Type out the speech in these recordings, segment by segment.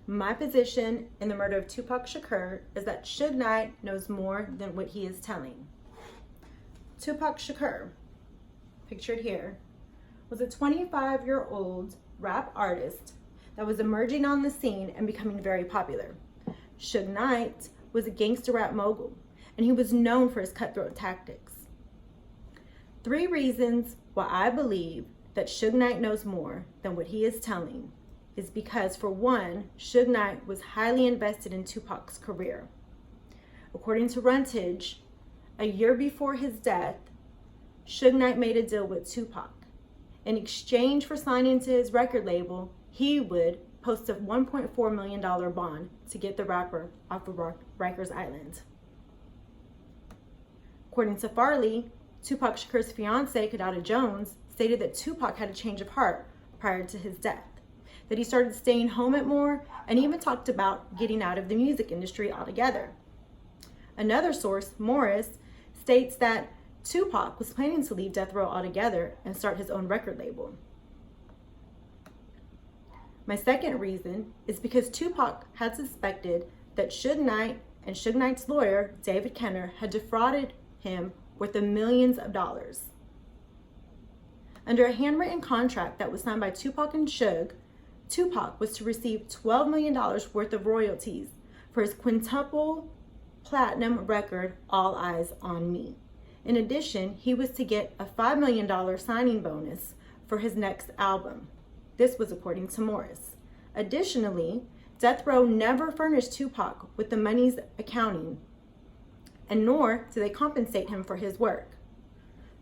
My position in the murder of Tupac Shakur is that Suge Knight knows more than what he is telling. Tupac Shakur, pictured here, was a 25-year-old rap artist that was emerging on the scene and becoming very popular. Suge Knight was a gangster rap mogul, and he was known for his cutthroat tactics. 3 reasons why I believe that Suge Knight knows more than what he is telling is because, for one, Suge Knight was highly invested in Tupac's career. According to Runtage, a year before his death, Suge Knight made a deal with Tupac. In exchange for signing to his record label, he would post a $1.4 million bond to get the rapper off of Rikers Island. According to Farley, Tupac Shakur's fiancée, Kidada Jones, stated that Tupac had a change of heart prior to his death, that he started staying home at more, and even talked about getting out of the music industry altogether. Another source, Morris, states that Tupac was planning to leave Death Row altogether and start his own record label. My second reason is because Tupac had suspected that Suge Knight and Suge Knight's lawyer, David Kenner, had defrauded him worth of millions of dollars. Under a handwritten contract that was signed by Tupac and Suge, Tupac was to receive $12 million worth of royalties for his quintuple platinum record, All Eyes on Me. In addition, he was to get a $5 million signing bonus for his next album. This was according to Morris. Additionally, Death Row never furnished Tupac with the money's accounting, and nor did they compensate him for his work.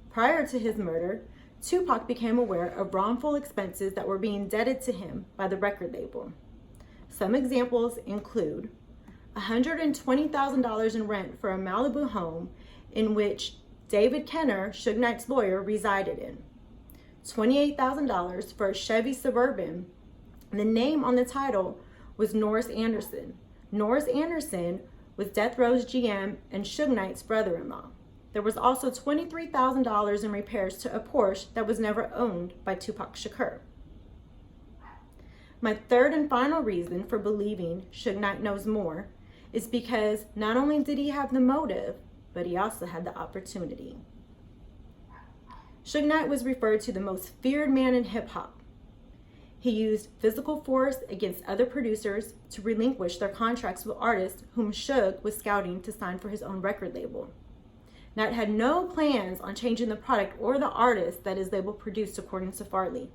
Prior to his murder, Tupac became aware of wrongful expenses that were being debted to him by the record label. Some examples include $120,000 in rent for a Malibu home in which David Kenner, Suge Knight's lawyer, resided in, $28,000 for a Chevy Suburban. The name on the title was Norris Anderson. Norris Anderson was Death Row's GM and Suge Knight's brother-in-law. There was also $23,000 in repairs to a Porsche that was never owned by Tupac Shakur. My third and final reason for believing Suge Knight knows more is because not only did he have the motive, but he also had the opportunity. Suge Knight was referred to the most feared man in hip-hop. He used physical force against other producers to relinquish their contracts with artists whom Suge was scouting to sign for his own record label. Knight had no plans on changing the product or the artist that his label produced, according to Farley.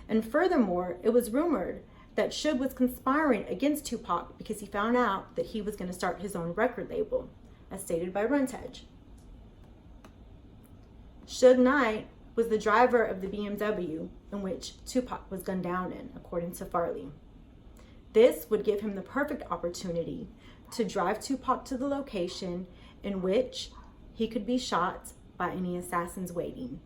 And furthermore, it was rumored that Suge was conspiring against Tupac because he found out that he was going to start his own record label, as stated by Runtage. Suge Knight was the driver of the BMW in which Tupac was gunned down in, according to Farley. This would give him the perfect opportunity to drive Tupac to the location in which he could be shot by any assassins waiting.